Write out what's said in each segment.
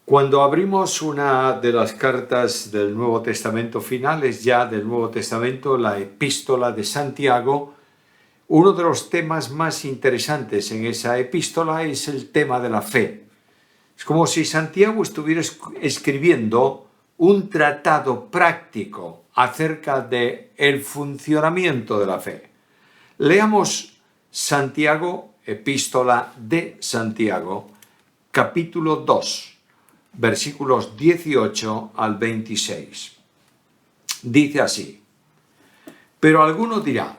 Cuando abrimos una de las cartas del Nuevo Testamento finales ya del Nuevo Testamento, la Epístola de Santiago, uno de los temas más interesantes en esa epístola es el tema de la fe. Es como si Santiago estuviera escribiendo un tratado práctico acerca del funcionamiento de la fe. Leamos Santiago, Epístola de Santiago, capítulo 2. Versículos 18 al 26. Dice así: pero alguno dirá,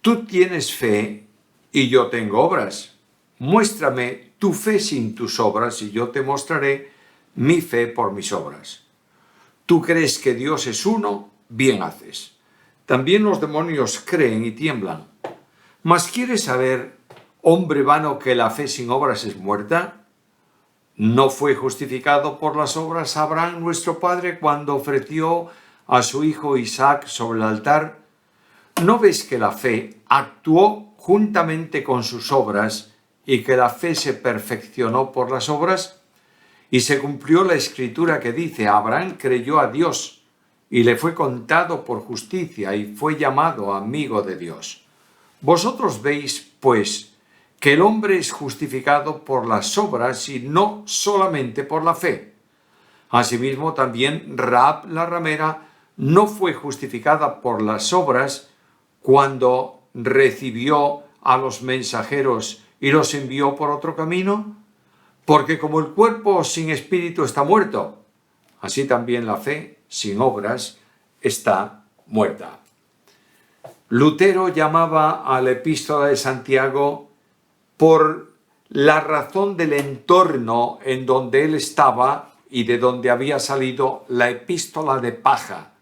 tú tienes fe y yo tengo obras. Muéstrame tu fe sin tus obras y yo te mostraré mi fe por mis obras. Tú crees que Dios es uno, bien haces. También los demonios creen y tiemblan. Mas ¿quieres saber, hombre vano, que la fe sin obras es muerta? ¿No fue justificado por las obras Abraham nuestro padre cuando ofreció a su hijo Isaac sobre el altar? ¿No ves que la fe actuó juntamente con sus obras y que la fe se perfeccionó por las obras? Y se cumplió la escritura que dice: Abraham creyó a Dios y le fue contado por justicia y fue llamado amigo de Dios. Vosotros veis, pues, que el hombre es justificado por las obras y no solamente por la fe. Asimismo, también Rahab la ramera no fue justificada por las obras cuando recibió a los mensajeros y los envió por otro camino, porque como el cuerpo sin espíritu está muerto, así también la fe sin obras está muerta. Lutero llamaba a la Epístola de Santiago por la razón del entorno en donde él estaba y de donde había salido, la epístola de paja.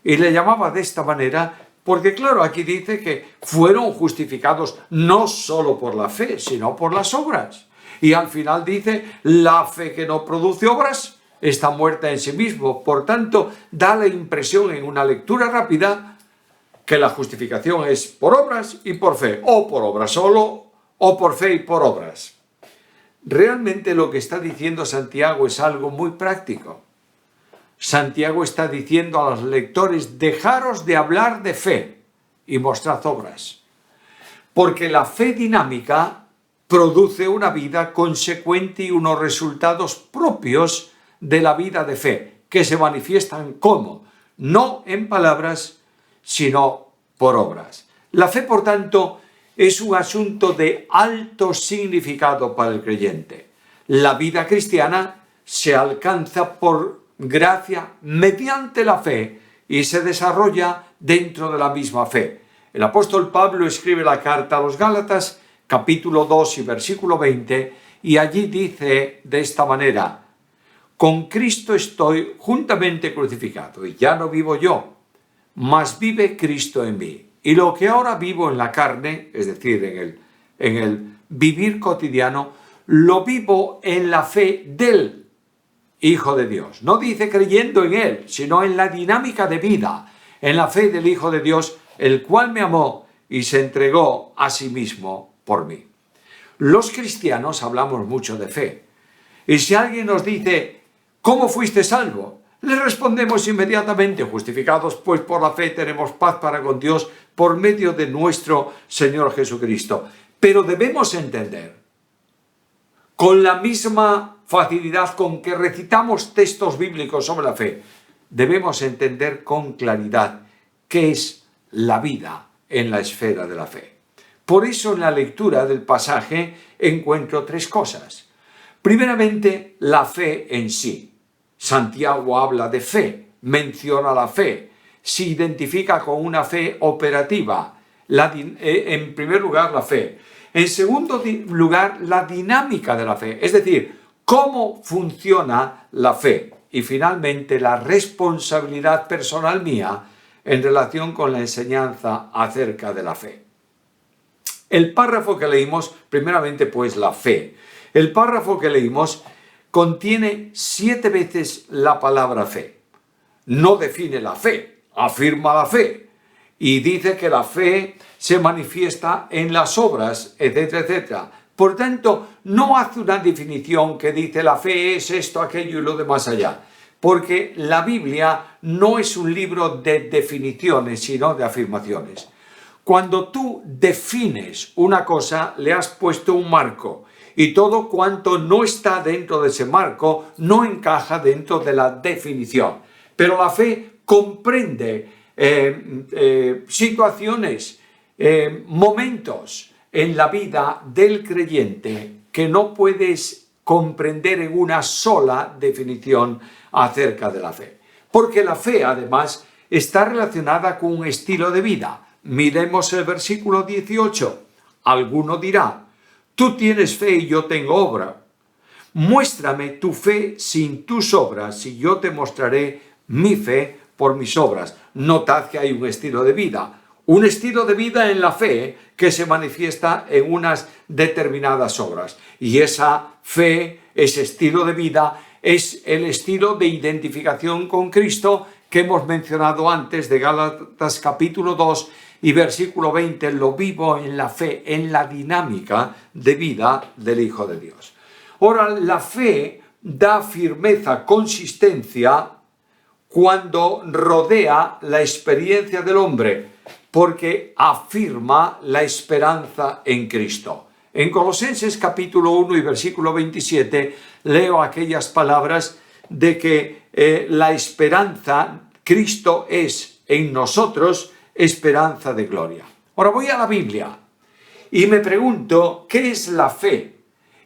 Y le llamaba de esta manera porque, claro, aquí dice que fueron justificados no solo por la fe, sino por las obras. Y al final dice, la fe que no produce obras está muerta en sí mismo. Por tanto, da la impresión en una lectura rápida que la justificación es por obras y por fe, o por obras solo, o por fe y por obras. Realmente lo que está diciendo Santiago es algo muy práctico. Santiago está diciendo a los lectores: dejaros de hablar de fe y mostrad obras. Porque la fe dinámica produce una vida consecuente y unos resultados propios de la vida de fe, que se manifiestan como, no en palabras, sino por obras. La fe, por tanto, es un asunto de alto significado para el creyente. La vida cristiana se alcanza por gracia mediante la fe y se desarrolla dentro de la misma fe. El apóstol Pablo escribe la carta a los Gálatas, capítulo 2 y versículo 20, y allí dice de esta manera: con Cristo estoy juntamente crucificado, y ya no vivo yo, mas vive Cristo en mí. Y lo que ahora vivo en la carne, es decir, en el vivir cotidiano, lo vivo en la fe del Hijo de Dios. No dice creyendo en Él, sino en la dinámica de vida, en la fe del Hijo de Dios, el cual me amó y se entregó a sí mismo por mí. Los cristianos hablamos mucho de fe. Y si alguien nos dice, ¿cómo fuiste salvo?, le respondemos inmediatamente: justificados pues por la fe tenemos paz para con Dios por medio de nuestro Señor Jesucristo. Pero debemos entender, con la misma facilidad con que recitamos textos bíblicos sobre la fe, debemos entender con claridad qué es la vida en la esfera de la fe. Por eso en la lectura del pasaje encuentro tres cosas. Primeramente, la fe en sí. Santiago habla de fe, menciona la fe, se identifica con una fe operativa. En primer lugar, la fe. En segundo lugar, la dinámica de la fe, es decir, cómo funciona la fe. Y finalmente, la responsabilidad personal mía en relación con la enseñanza acerca de la fe. El párrafo que leímos, primeramente, pues la fe. El párrafo que leímos contiene 7 veces la palabra fe. No define la fe, afirma la fe y dice que la fe se manifiesta en las obras, etcétera, etcétera. Por tanto, no hace una definición que dice la fe es esto, aquello y lo demás allá. Porque la Biblia no es un libro de definiciones, sino de afirmaciones. Cuando tú defines una cosa, le has puesto un marco. Y todo cuanto no está dentro de ese marco no encaja dentro de la definición. Pero la fe comprende situaciones, momentos en la vida del creyente que no puedes comprender en una sola definición acerca de la fe. Porque la fe, además, está relacionada con un estilo de vida. Miremos el versículo 18. Alguno dirá: tú tienes fe y yo tengo obra. Muéstrame tu fe sin tus obras y yo te mostraré mi fe por mis obras. Notad que hay un estilo de vida. Un estilo de vida en la fe que se manifiesta en unas determinadas obras. Y esa fe, ese estilo de vida, es el estilo de identificación con Cristo que hemos mencionado antes de Gálatas capítulo 2 y versículo 20. Lo vivo en la fe, en la dinámica de vida del Hijo de Dios. Ahora, la fe da firmeza, consistencia cuando rodea la experiencia del hombre, porque afirma la esperanza en Cristo. En Colosenses capítulo 1 y versículo 27 leo aquellas palabras de que la esperanza, Cristo es en nosotros esperanza de gloria. Ahora voy a la Biblia y me pregunto, ¿qué es la fe?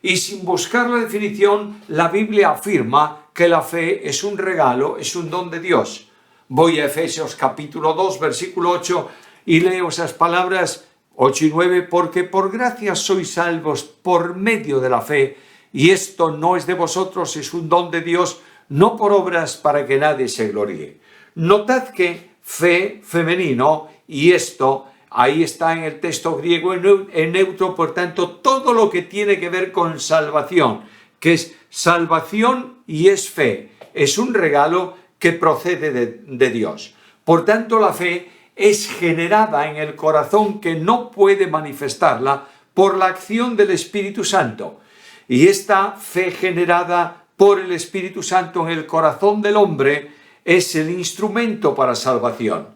Y sin buscar la definición, la Biblia afirma que la fe es un regalo, es un don de Dios. Voy a Efesios capítulo 2, versículo 8 y leo esas palabras 8 y 9, porque por gracia sois salvos por medio de la fe, y esto no es de vosotros, es un don de Dios, no por obras para que nadie se gloríe. Notad que fe femenino, y esto ahí está en el texto griego en neutro, por tanto, todo lo que tiene que ver con salvación, que es salvación y es fe, es un regalo que procede de Dios. Por tanto, la fe es generada en el corazón que no puede manifestarla por la acción del Espíritu Santo. Y esta fe generada por el Espíritu Santo en el corazón del hombre es el instrumento para salvación.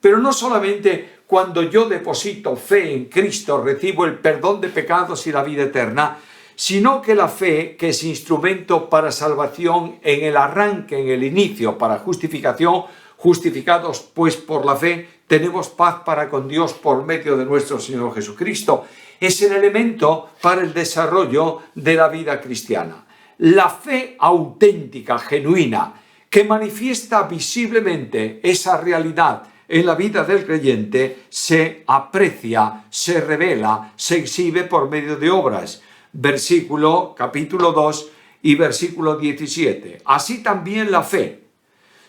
Pero no solamente cuando yo deposito fe en Cristo recibo el perdón de pecados y la vida eterna, sino que la fe, que es instrumento para salvación en el arranque, en el inicio, para justificación, justificados pues por la fe, tenemos paz para con Dios por medio de nuestro Señor Jesucristo. Es el elemento para el desarrollo de la vida cristiana. La fe auténtica, genuina, que manifiesta visiblemente esa realidad en la vida del creyente, se aprecia, se revela, se exhibe por medio de obras. Versículo, capítulo 2 y versículo 17. Así también la fe,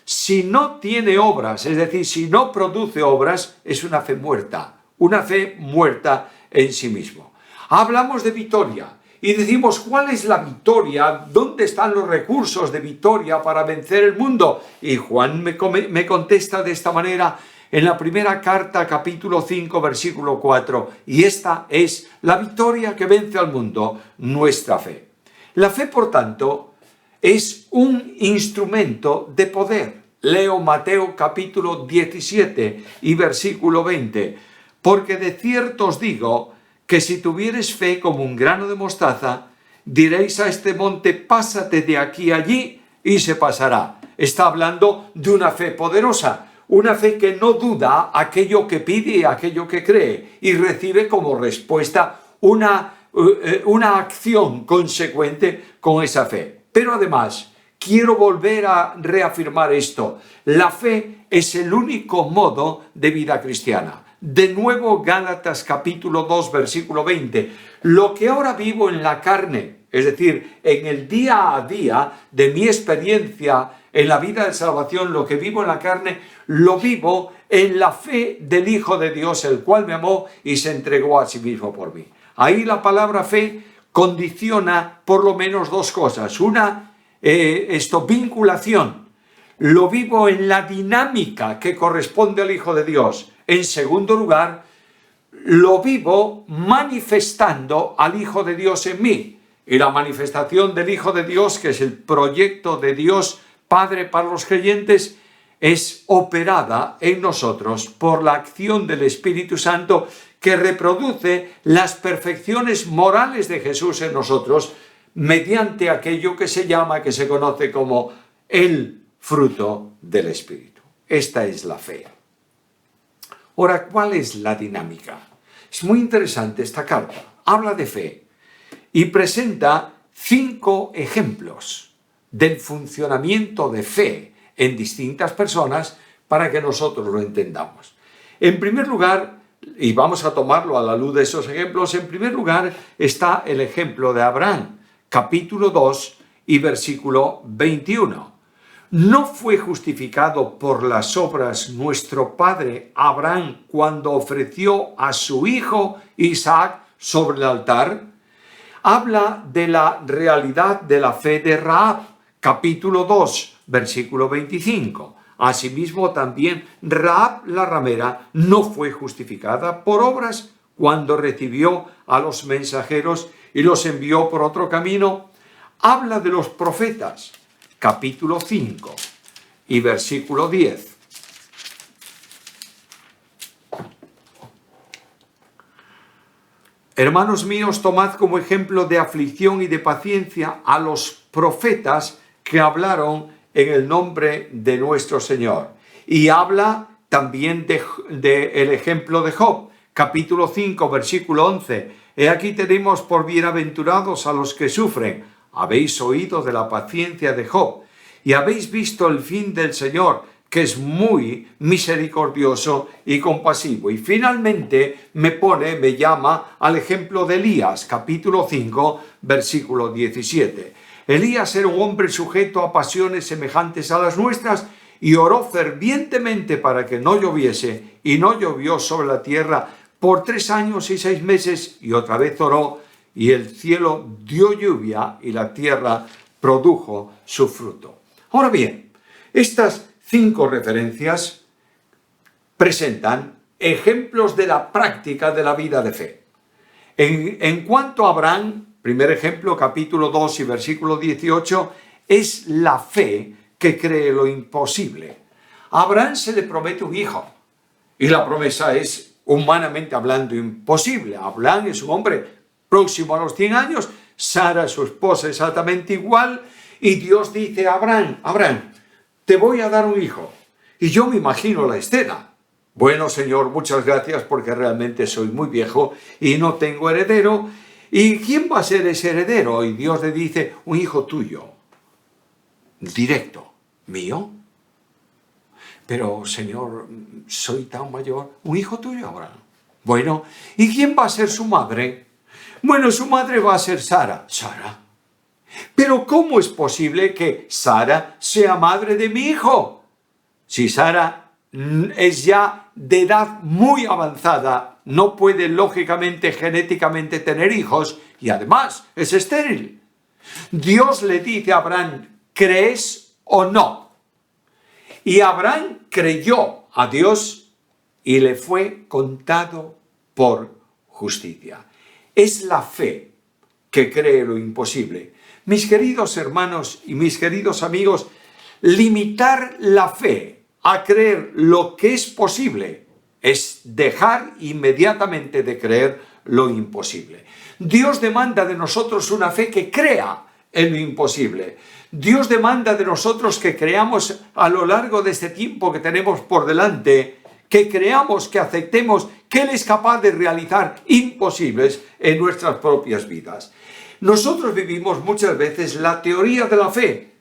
si no tiene obras, es decir, si no produce obras, es una fe muerta en sí mismo. Hablamos de victoria y decimos, ¿cuál es la victoria? ¿Dónde están los recursos de victoria para vencer el mundo? Y Juan me contesta de esta manera en la primera carta, capítulo 5, versículo 4. Y esta es la victoria que vence al mundo, nuestra fe. La fe, por tanto, es un instrumento de poder. Leo Mateo capítulo 17 y versículo 20. Porque de cierto os digo que si tuviereis fe como un grano de mostaza, diréis a este monte, pásate de aquí a allí, y se pasará. Está hablando de una fe poderosa, una fe que no duda aquello que pide y aquello que cree, y recibe como respuesta una acción consecuente con esa fe. Pero además, quiero volver a reafirmar esto. La fe es el único modo de vida cristiana. De nuevo, Gálatas capítulo 2, versículo 20. Lo que ahora vivo en la carne, es decir, en el día a día de mi experiencia en la vida de salvación, lo que vivo en la carne, lo vivo en la fe del Hijo de Dios, el cual me amó y se entregó a sí mismo por mí. Ahí la palabra fe condiciona por lo menos dos cosas. Una, vinculación. Lo vivo en la dinámica que corresponde al Hijo de Dios. En segundo lugar, lo vivo manifestando al Hijo de Dios en mí. Y la manifestación del Hijo de Dios, que es el proyecto de Dios Padre para los creyentes, es operada en nosotros por la acción del Espíritu Santo, que reproduce las perfecciones morales de Jesús en nosotros mediante aquello que se conoce como el fruto del Espíritu. Esta es la fe. Ahora, ¿cuál es la dinámica? Es muy interesante esta carta. Habla de fe y presenta 5 ejemplos del funcionamiento de fe en distintas personas para que nosotros lo entendamos. En primer lugar, y vamos a tomarlo a la luz de esos ejemplos, en primer lugar está el ejemplo de Abraham, capítulo 2 y versículo 21. ¿No fue justificado por las obras nuestro padre Abraham cuando ofreció a su hijo Isaac sobre el altar? Habla de la realidad de la fe de Rahab, capítulo 2, versículo 25. Asimismo, también Rahab la ramera no fue justificada por obras cuando recibió a los mensajeros y los envió por otro camino. Habla de los profetas, capítulo 5 y versículo 10. Hermanos míos, tomad como ejemplo de aflicción y de paciencia a los profetas que hablaron en el nombre de nuestro Señor. Y habla también el ejemplo de Job, capítulo 5, versículo 11. He aquí tenemos por bienaventurados a los que sufren. Habéis oído de la paciencia de Job y habéis visto el fin del Señor, que es muy misericordioso y compasivo. Y finalmente me llama al ejemplo de Elías, capítulo 5, versículo 17. Elías era un hombre sujeto a pasiones semejantes a las nuestras y oró fervientemente para que no lloviese, y no llovió sobre la tierra por 3 años y 6 meses, y otra vez oró, y el cielo dio lluvia y la tierra produjo su fruto. Ahora bien, estas 5 referencias presentan ejemplos de la práctica de la vida de fe. En cuanto a Abraham, primer ejemplo, capítulo 2 y versículo 18, es la fe que cree lo imposible. A Abraham se le promete un hijo y la promesa es, humanamente hablando, imposible. Abraham es un hombre próximo a los 100 años, Sara, su esposa, exactamente igual, y Dios dice a Abraham, Abraham, te voy a dar un hijo. Y yo me imagino la escena. Bueno, Señor, muchas gracias porque realmente soy muy viejo y no tengo heredero. ¿Y quién va a ser ese heredero? Y Dios le dice, un hijo tuyo, directo, mío. Pero, Señor, soy tan mayor, un hijo tuyo, Abraham. Bueno, ¿y quién va a ser su madre? Bueno, su madre va a ser Sara. Sara. Pero ¿cómo es posible que Sara sea madre de mi hijo? Si Sara es ya de edad muy avanzada, no puede lógicamente, genéticamente tener hijos y además es estéril. Dios le dice a Abraham, ¿crees o no? Y Abraham creyó a Dios y le fue contado por justicia. Es la fe que cree lo imposible. Mis queridos hermanos y mis queridos amigos, limitar la fe a creer lo que es posible es dejar inmediatamente de creer lo imposible. Dios demanda de nosotros una fe que crea en lo imposible. Dios demanda de nosotros que creamos a lo largo de este tiempo que tenemos por delante, que creamos, que aceptemos que Él es capaz de realizar imposibles en nuestras propias vidas. Nosotros vivimos muchas veces la teoría de la fe,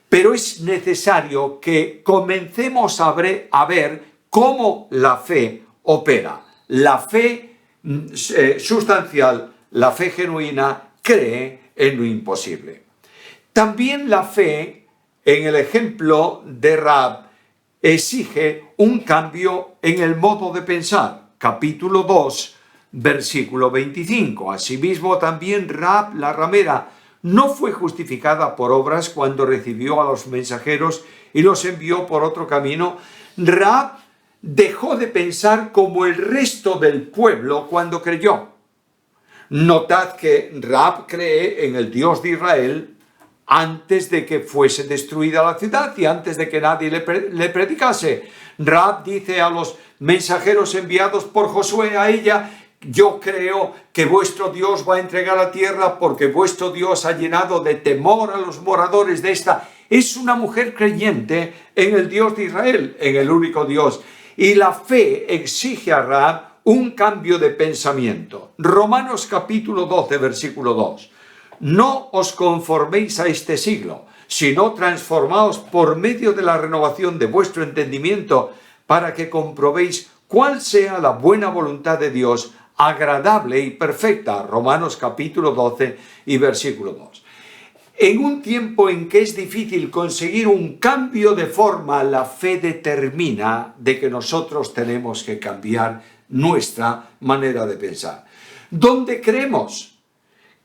pero es necesario que comencemos a ver cómo la fe opera. La fe sustancial, la fe genuina, cree en lo imposible. También la fe, en el ejemplo de Rahab, exige un cambio en el modo de pensar. Capítulo 2, versículo 25. Asimismo, también Rahab la ramera no fue justificada por obras cuando recibió a los mensajeros y los envió por otro camino. Rahab dejó de pensar como el resto del pueblo cuando creyó. Notad que Rahab cree en el Dios de Israel antes de que fuese destruida la ciudad y antes de que nadie le predicase. Rahab dice a los mensajeros enviados por Josué a ella: yo creo que vuestro Dios va a entregar la tierra porque vuestro Dios ha llenado de temor a los moradores de esta. Es una mujer creyente en el Dios de Israel, en el único Dios. Y la fe exige a Rahab un cambio de pensamiento. Romanos capítulo 12, versículo 2. No os conforméis a este siglo, sino transformaos por medio de la renovación de vuestro entendimiento, para que comprobéis cuál sea la buena voluntad de Dios, agradable y perfecta. Romanos capítulo 12 y versículo 2. En un tiempo en que es difícil conseguir un cambio de forma, la fe determina de que nosotros tenemos que cambiar nuestra manera de pensar. Donde creemos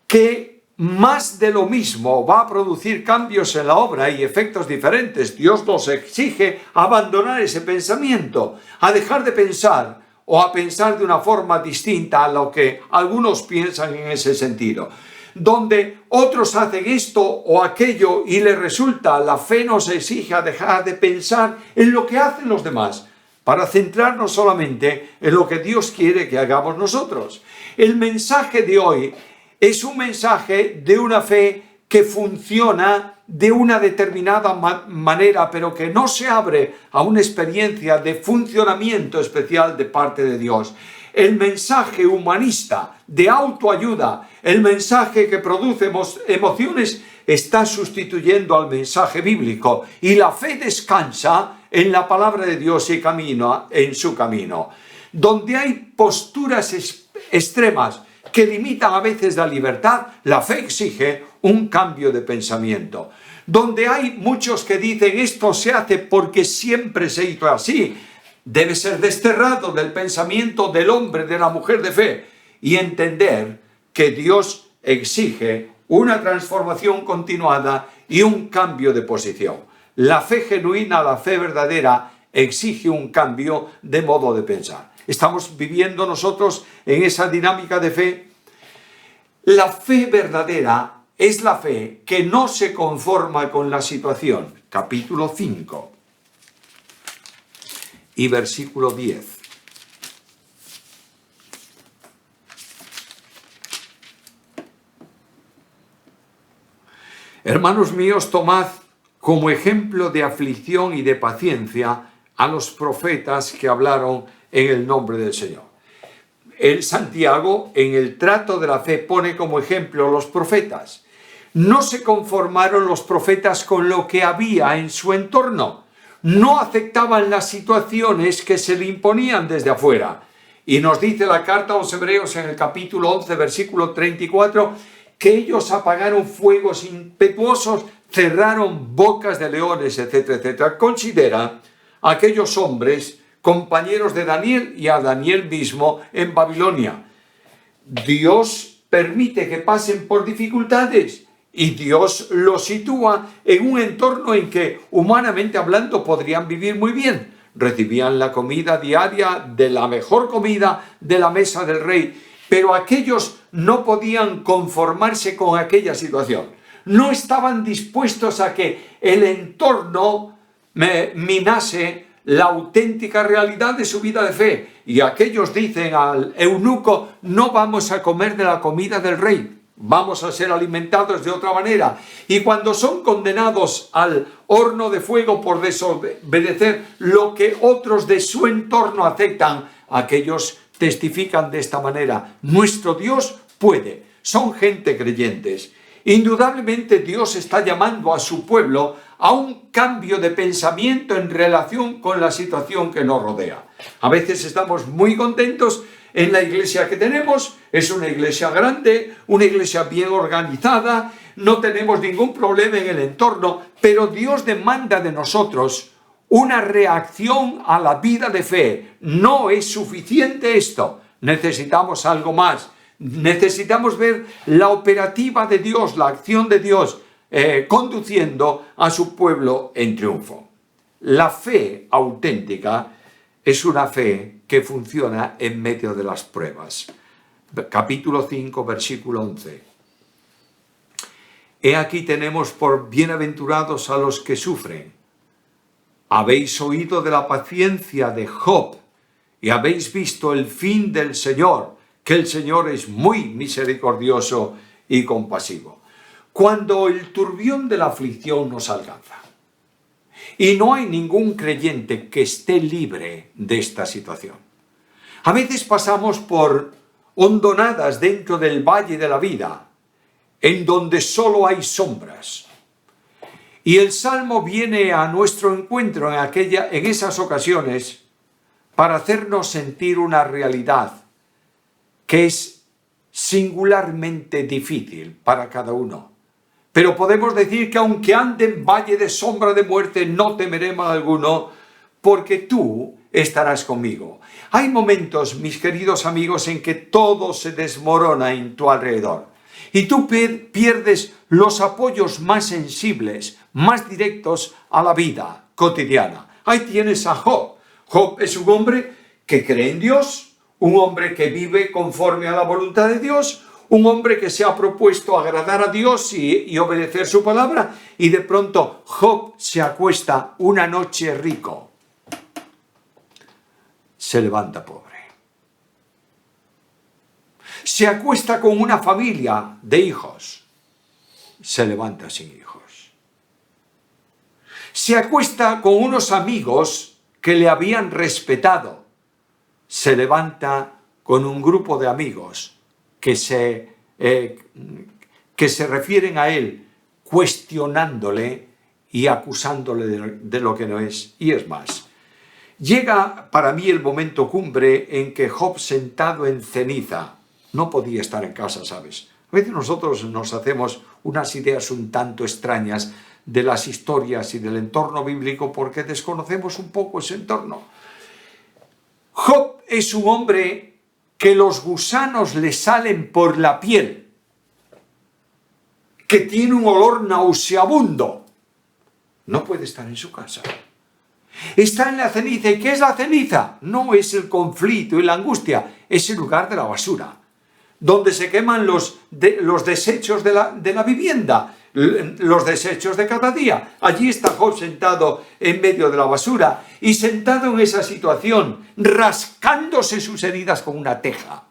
que más de lo mismo va a producir cambios en la obra y efectos diferentes, Dios nos exige abandonar ese pensamiento, a dejar de pensar o a pensar de una forma distinta a lo que algunos piensan en ese sentido. Donde otros hacen esto o aquello y les resulta, la fe nos exige a dejar de pensar en lo que hacen los demás, para centrarnos solamente en lo que Dios quiere que hagamos nosotros. El mensaje de hoy es un mensaje de una fe que funciona de una determinada manera, pero que no se abre a una experiencia de funcionamiento especial de parte de Dios. El mensaje humanista de autoayuda, el mensaje que produce emociones, está sustituyendo al mensaje bíblico, y la fe descansa en la palabra de Dios y camina en su camino. Donde hay posturas extremas que limitan a veces la libertad, la fe exige un cambio de pensamiento. Donde hay muchos que dicen esto se hace porque siempre se hizo así, debe ser desterrado del pensamiento del hombre, de la mujer de fe, y entender que Dios exige una transformación continuada y un cambio de posición. La fe genuina, la fe verdadera, exige un cambio de modo de pensar. Estamos viviendo nosotros en esa dinámica de fe. La fe verdadera es la fe que no se conforma con la situación. Capítulo 5 y versículo 10. Hermanos míos, tomad como ejemplo de aflicción y de paciencia a los profetas que hablaron en el nombre del Señor. El Santiago, en el trato de la fe, pone como ejemplo los profetas. No se conformaron los profetas con lo que había en su entorno. No aceptaban las situaciones que se le imponían desde afuera. Y nos dice la carta a los Hebreos en el capítulo 11, versículo 34, que ellos apagaron fuegos impetuosos, cerraron bocas de leones, etcétera, etcétera. Considera a aquellos hombres compañeros de Daniel y a Daniel mismo en Babilonia. Dios permite que pasen por dificultades y Dios los sitúa en un entorno en que, humanamente hablando, podrían vivir muy bien. Recibían la comida diaria, de la mejor comida de la mesa del rey, pero aquellos no podían conformarse con aquella situación. No estaban dispuestos a que el entorno minase la auténtica realidad de su vida de fe. Y aquellos dicen al eunuco: no vamos a comer de la comida del rey, vamos a ser alimentados de otra manera. Y cuando son condenados al horno de fuego por desobedecer lo que otros de su entorno aceptan, aquellos testifican de esta manera: nuestro Dios puede. Son gente creyentes. Indudablemente Dios está llamando a su pueblo a un cambio de pensamiento en relación con la situación que nos rodea. A veces estamos muy contentos en la iglesia que tenemos, es una iglesia grande, una iglesia bien organizada, no tenemos ningún problema en el entorno, pero Dios demanda de nosotros una reacción a la vida de fe. No es suficiente esto, necesitamos algo más. Necesitamos ver la operativa de Dios, la acción de Dios, conduciendo a su pueblo en triunfo. La fe auténtica es una fe que funciona en medio de las pruebas. Capítulo 5, versículo 11. He aquí tenemos por bienaventurados a los que sufren. Habéis oído de la paciencia de Job y habéis visto el fin del Señor, que el Señor es muy misericordioso y compasivo. Cuando el turbión de la aflicción nos alcanza, y no hay ningún creyente que esté libre de esta situación. A veces pasamos por hondonadas dentro del valle de la vida, en donde solo hay sombras. Y el Salmo viene a nuestro encuentro en esas ocasiones para hacernos sentir una realidad que es singularmente difícil para cada uno. Pero podemos decir que aunque ande en valle de sombra de muerte, no temeré mal alguno, porque tú estarás conmigo. Hay momentos, mis queridos amigos, en que todo se desmorona en tu alrededor. Y tú pierdes los apoyos más sensibles, más directos a la vida cotidiana. Ahí tienes a Job. Job es un hombre que cree en Dios, un hombre que vive conforme a la voluntad de Dios, un hombre que se ha propuesto agradar a Dios y obedecer su palabra, y de pronto Job se acuesta una noche rico. Se levanta pobre. Se acuesta con una familia de hijos. Se levanta sin hijos. Se acuesta con unos amigos que le habían respetado. Se levanta con un grupo de amigos que se refieren a él cuestionándole y acusándole de lo que no es. Y es más, llega para mí el momento cumbre en que Job, sentado en ceniza, no podía estar en casa, ¿sabes? A veces nosotros nos hacemos unas ideas un tanto extrañas de las historias y del entorno bíblico porque desconocemos un poco ese entorno. Job es un hombre que los gusanos le salen por la piel, que tiene un olor nauseabundo. No puede estar en su casa. Está en la ceniza. ¿Y qué es la ceniza? No es el conflicto y la angustia, es el lugar de la basura, donde se queman los desechos de la vivienda, los desechos de cada día. Allí está Job sentado en medio de la basura y sentado en esa situación, rascándose sus heridas con una teja,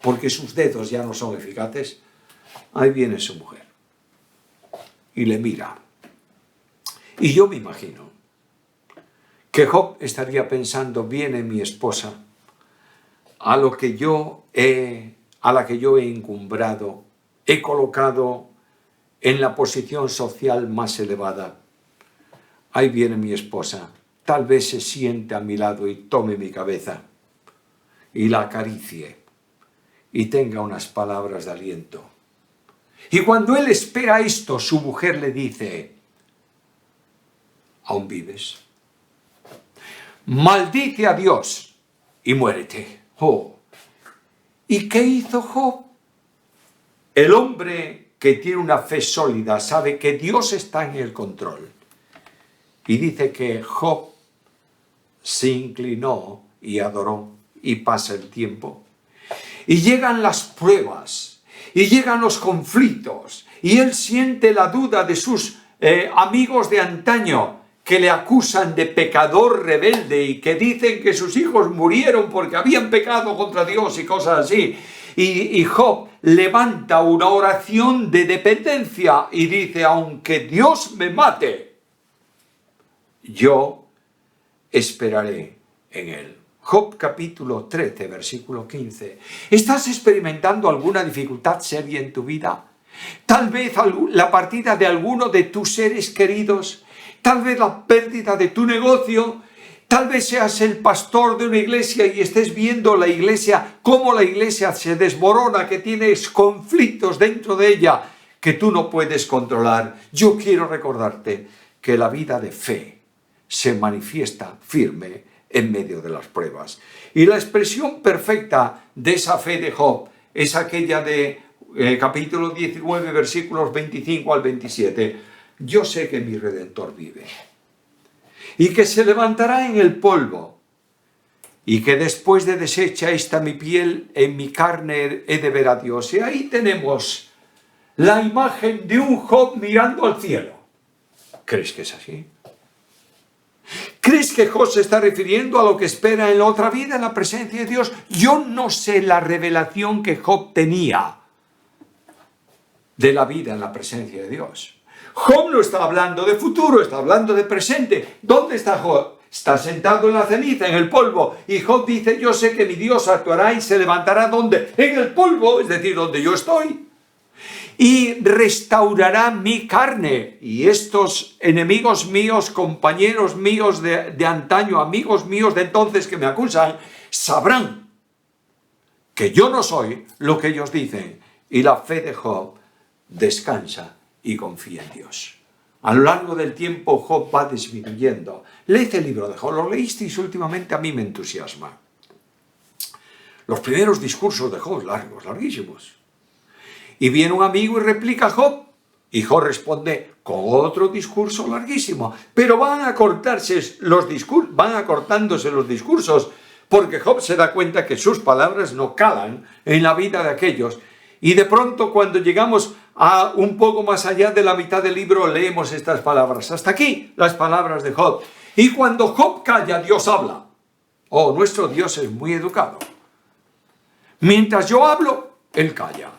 porque sus dedos ya no son eficaces. Ahí viene su mujer y le mira. Y yo me imagino que Job estaría pensando: viene mi esposa, a la que yo he encumbrado, he colocado en la posición social más elevada. Ahí viene mi esposa, tal vez se siente a mi lado y tome mi cabeza y la acaricie y tenga unas palabras de aliento. Y cuando él espera esto, su mujer le dice: ¿aún vives? Maldice a Dios y muérete. Oh. ¿Y qué hizo Job? El hombre que tiene una fe sólida sabe que Dios está en el control. Y dice que Job se inclinó y adoró, y pasa el tiempo. Y llegan las pruebas, y llegan los conflictos, y él siente la duda de sus amigos de antaño, que le acusan de pecador rebelde y que dicen que sus hijos murieron porque habían pecado contra Dios y cosas así. Y Job levanta una oración de dependencia y dice: aunque Dios me mate, yo esperaré en él. Job capítulo 13, versículo 15. ¿Estás experimentando alguna dificultad seria en tu vida? Tal vez la partida de alguno de tus seres queridos, tal vez la pérdida de tu negocio, tal vez seas el pastor de una iglesia y estés viendo la iglesia, cómo la iglesia se desmorona, que tienes conflictos dentro de ella que tú no puedes controlar. Yo quiero recordarte que la vida de fe se manifiesta firme en medio de las pruebas. Y la expresión perfecta de esa fe de Job es aquella de capítulo 19, versículos 25 al 27. Yo sé que mi Redentor vive y que se levantará en el polvo y que después de deshecha esta mi piel, en mi carne he de ver a Dios. Y ahí tenemos la imagen de un Job mirando al cielo. ¿Crees que es así? ¿Crees que Job se está refiriendo a lo que espera en la otra vida, en la presencia de Dios? Yo no sé la revelación que Job tenía de la vida en la presencia de Dios. Job no está hablando de futuro, está hablando de presente. ¿Dónde está Job? Está sentado en la ceniza, en el polvo. Y Job dice, yo sé que mi Dios actuará y se levantará ¿dónde? En el polvo, es decir, donde yo estoy. Y restaurará mi carne. Y estos enemigos míos, compañeros míos de antaño, amigos míos de entonces que me acusan, sabrán que yo no soy lo que ellos dicen. Y la fe de Job descansa y confía en Dios. A lo largo del tiempo Job va disminuyendo. Leed el libro de Job, lo leísteis últimamente, a mí me entusiasma. Los primeros discursos de Job, largos, larguísimos. Y viene un amigo y replica a Job, y Job responde con otro discurso larguísimo. Pero van acortándose los discursos, porque Job se da cuenta que sus palabras no calan en la vida de aquellos. Y de pronto, cuando llegamos a un poco más allá de la mitad del libro, leemos estas palabras. Hasta aquí las palabras de Job. Y cuando Job calla, Dios habla. Oh, nuestro Dios es muy educado. Mientras yo hablo, Él calla.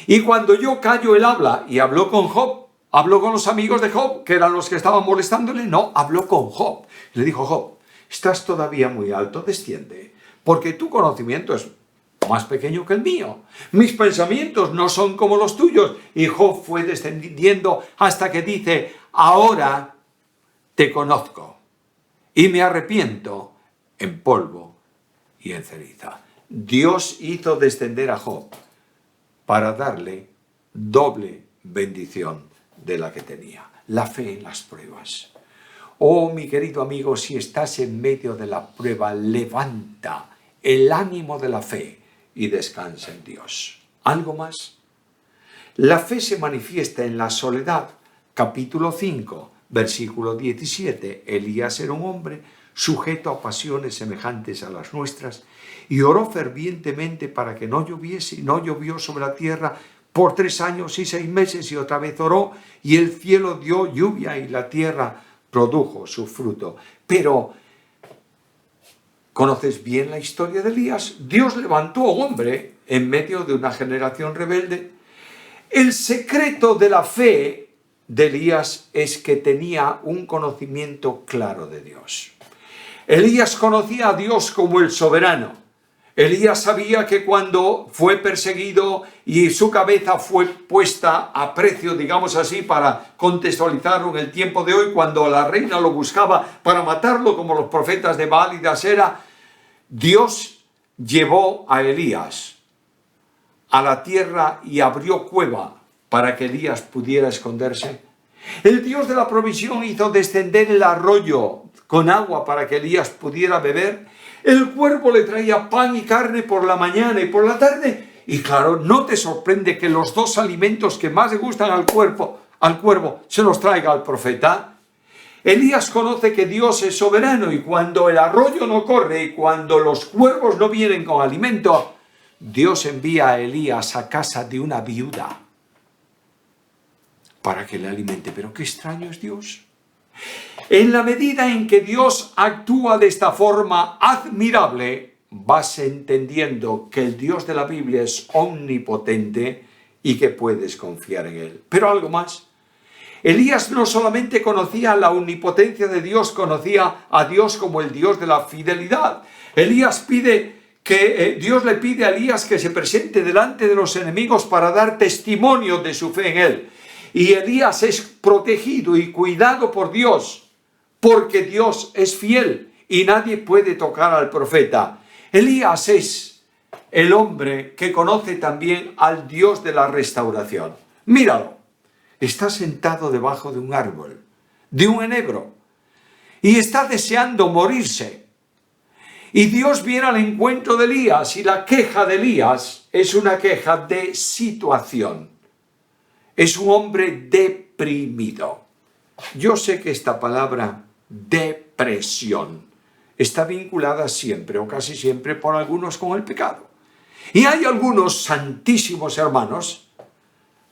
Y cuando yo callo, Él habla. Y habló con Job. Habló con los amigos de Job, que eran los que estaban molestándole. No, habló con Job. Le dijo, Job, estás todavía muy alto, desciende. Porque tu conocimiento es más pequeño que el mío. Mis pensamientos no son como los tuyos. Y Job fue descendiendo hasta que dice, ahora te conozco y me arrepiento en polvo y en ceniza. Dios hizo descender a Job para darle doble bendición de la que tenía. La fe en las pruebas. Oh, mi querido amigo, si estás en medio de la prueba, levanta el ánimo de la fe y descansa en Dios. ¿Algo más? La fe se manifiesta en la soledad. Capítulo 5, versículo 17. Elías era un hombre sujeto a pasiones semejantes a las nuestras y oró fervientemente para que no lloviese, y no llovió sobre la tierra por 3 años y 6 meses, y otra vez oró y el cielo dio lluvia y la tierra produjo su fruto. Pero ¿conoces bien la historia de Elías? Dios levantó a un hombre en medio de una generación rebelde. El secreto de la fe de Elías es que tenía un conocimiento claro de Dios. Elías conocía a Dios como el soberano. Elías sabía que cuando fue perseguido y su cabeza fue puesta a precio, digamos así, para contextualizarlo en el tiempo de hoy, cuando la reina lo buscaba para matarlo, como los profetas de Baal y de Asera, Dios llevó a Elías a la tierra y abrió cueva para que Elías pudiera esconderse. El Dios de la provisión hizo descender el arroyo con agua para que Elías pudiera beber. El cuervo le traía pan y carne por la mañana y por la tarde. Y claro, no te sorprende que los 2 alimentos que más le gustan al cuervo se los traiga al profeta. Elías conoce que Dios es soberano, y cuando el arroyo no corre y cuando los cuervos no vienen con alimento, Dios envía a Elías a casa de una viuda para que le alimente. Pero qué extraño es Dios. En la medida en que Dios actúa de esta forma admirable, vas entendiendo que el Dios de la Biblia es omnipotente y que puedes confiar en Él. Pero algo más. Elías no solamente conocía la omnipotencia de Dios, conocía a Dios como el Dios de la fidelidad. Dios le pide a Elías que se presente delante de los enemigos para dar testimonio de su fe en Él. Y Elías es protegido y cuidado por Dios, porque Dios es fiel y nadie puede tocar al profeta. Elías es el hombre que conoce también al Dios de la restauración. Míralo, está sentado debajo de un árbol, de un enebro, y está deseando morirse. Y Dios viene al encuentro de Elías, y la queja de Elías es una queja de situación. Es un hombre deprimido. Yo sé que esta palabra depresión está vinculada siempre o casi siempre por algunos con el pecado. Y hay algunos santísimos hermanos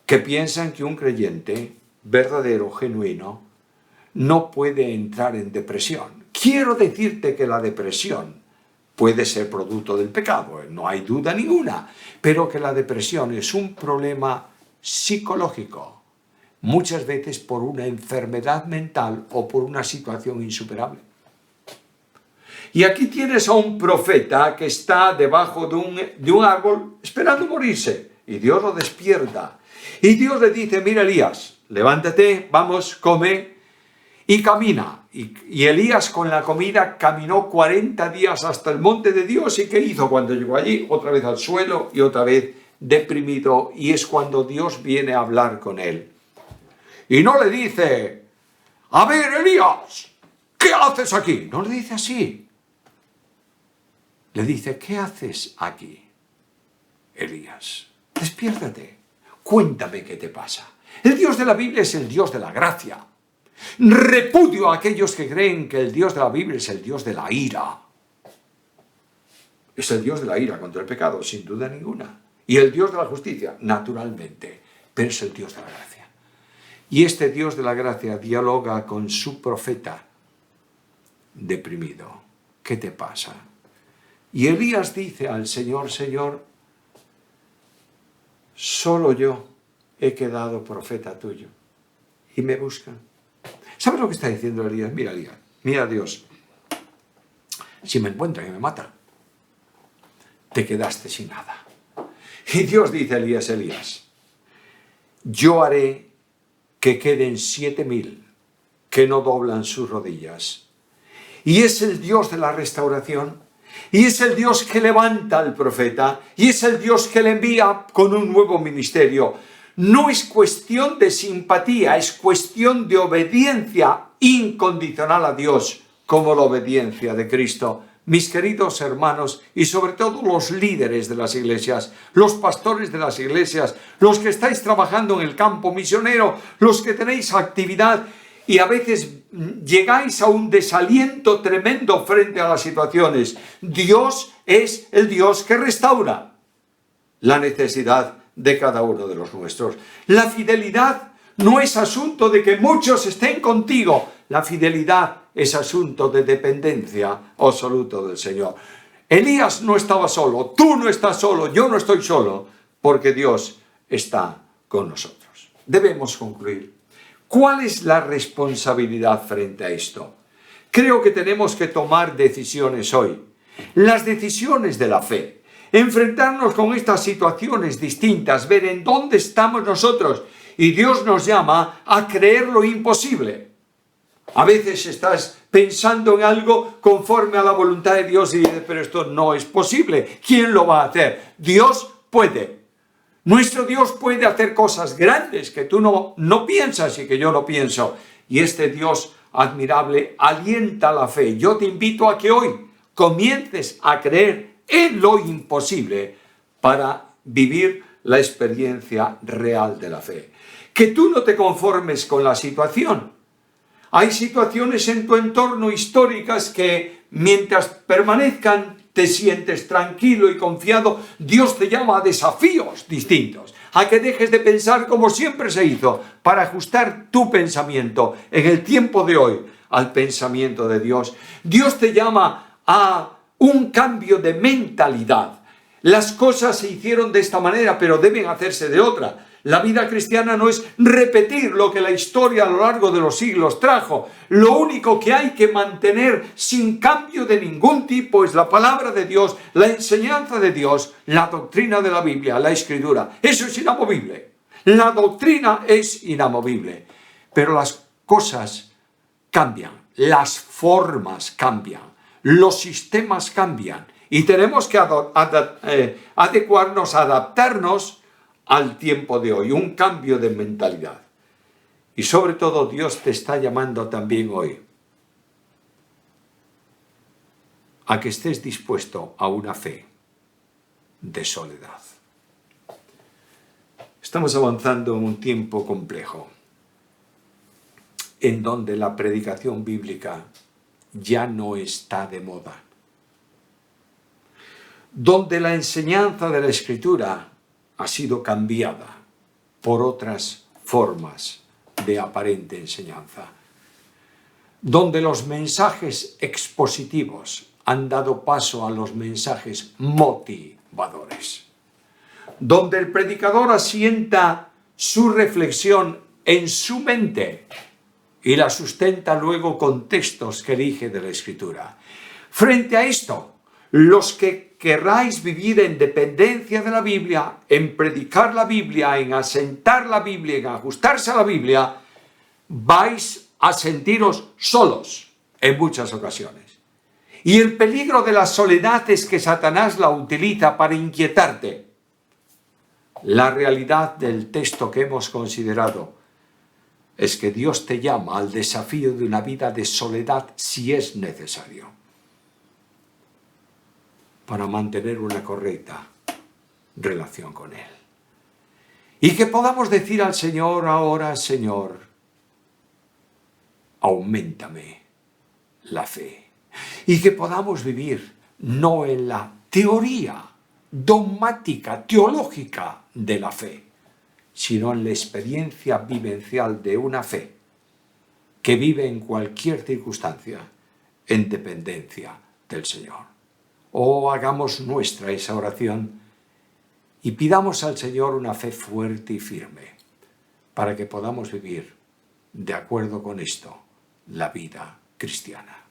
que piensan que un creyente verdadero, genuino, no puede entrar en depresión. Quiero decirte que la depresión puede ser producto del pecado, no hay duda ninguna, pero que la depresión es un problema psicológico, muchas veces por una enfermedad mental o por una situación insuperable. Y aquí tienes a un profeta que está debajo de un árbol esperando morirse, y Dios lo despierta. Y Dios le dice, mira Elías, levántate, vamos, come y camina. Y Elías con la comida caminó 40 días hasta el monte de Dios. ¿Y qué hizo cuando llegó allí? Otra vez al suelo y otra vez deprimido. Y es cuando Dios viene a hablar con él. Y no le dice, a ver Elías, ¿qué haces aquí? No le dice así. Le dice, ¿qué haces aquí, Elías? Despiértate, cuéntame qué te pasa. El Dios de la Biblia es el Dios de la gracia. Repudio a aquellos que creen que el Dios de la Biblia es el Dios de la ira. Es el Dios de la ira contra el pecado, sin duda ninguna. Y el Dios de la justicia, naturalmente, pero es el Dios de la gracia. Y este Dios de la gracia dialoga con su profeta deprimido. ¿Qué te pasa? Y Elías dice al Señor, Señor, solo yo he quedado profeta tuyo. Y me buscan. ¿Sabes lo que está diciendo Elías? Mira Dios, si me encuentran y me matan, te quedaste sin nada. Y Dios dice a Elías, yo haré que queden 7,000 que no doblan sus rodillas. Y es el Dios de la restauración. Y es el Dios que levanta al profeta. Y es el Dios que le envía con un nuevo ministerio. No es cuestión de simpatía, es cuestión de obediencia incondicional a Dios, como la obediencia de Cristo. Mis queridos hermanos, y sobre todo los líderes de las iglesias, los pastores de las iglesias, los que estáis trabajando en el campo misionero, los que tenéis actividad y a veces llegáis a un desaliento tremendo frente a las situaciones. Dios es el Dios que restaura la necesidad de cada uno de los nuestros. La fidelidad no es asunto de que muchos estén contigo. La fidelidad es asunto de dependencia absoluta del Señor. Elías no estaba solo, tú no estás solo, yo no estoy solo, porque Dios está con nosotros. Debemos concluir. ¿Cuál es la responsabilidad frente a esto? Creo que tenemos que tomar decisiones hoy. Las decisiones de la fe. Enfrentarnos con estas situaciones distintas, ver en dónde estamos nosotros. Y Dios nos llama a creer lo imposible. A veces estás pensando en algo conforme a la voluntad de Dios y dices, pero esto no es posible. ¿Quién lo va a hacer? Dios puede. Nuestro Dios puede hacer cosas grandes que tú no piensas y que yo no pienso. Y este Dios admirable alienta la fe. Yo te invito a que hoy comiences a creer en lo imposible para vivir la experiencia real de la fe. Que tú no te conformes con la situación. Hay situaciones en tu entorno históricas que mientras permanezcan te sientes tranquilo y confiado. Dios te llama a desafíos distintos, a que dejes de pensar como siempre se hizo, para ajustar tu pensamiento en el tiempo de hoy al pensamiento de Dios. Dios te llama a un cambio de mentalidad. Las cosas se hicieron de esta manera, pero deben hacerse de otra. La vida cristiana no es repetir lo que la historia a lo largo de los siglos trajo. Lo único que hay que mantener sin cambio de ningún tipo es la palabra de Dios, la enseñanza de Dios, la doctrina de la Biblia, la Escritura. Eso es inamovible. La doctrina es inamovible. Pero las cosas cambian, las formas cambian, los sistemas cambian. Y tenemos que adecuarnos, adaptarnos al tiempo de hoy, un cambio de mentalidad. Y sobre todo Dios te está llamando también hoy a que estés dispuesto a una fe de soledad. Estamos avanzando en un tiempo complejo, en donde la predicación bíblica ya no está de moda. Donde la enseñanza de la Escritura ha sido cambiada por otras formas de aparente enseñanza. Donde los mensajes expositivos han dado paso a los mensajes motivadores. Donde el predicador asienta su reflexión en su mente y la sustenta luego con textos que elige de la Escritura. Frente a esto, los que querráis vivir en dependencia de la Biblia, en predicar la Biblia, en asentar la Biblia, en ajustarse a la Biblia, vais a sentiros solos en muchas ocasiones. Y el peligro de la soledad es que Satanás la utiliza para inquietarte. La realidad del texto que hemos considerado es que Dios te llama al desafío de una vida de soledad si es necesario, para mantener una correcta relación con Él. Y que podamos decir al Señor ahora: Señor, auméntame la fe. Y que podamos vivir no en la teoría dogmática, teológica de la fe, sino en la experiencia vivencial de una fe que vive en cualquier circunstancia en dependencia del Señor. Oh, hagamos nuestra esa oración y pidamos al Señor una fe fuerte y firme para que podamos vivir de acuerdo con esto la vida cristiana.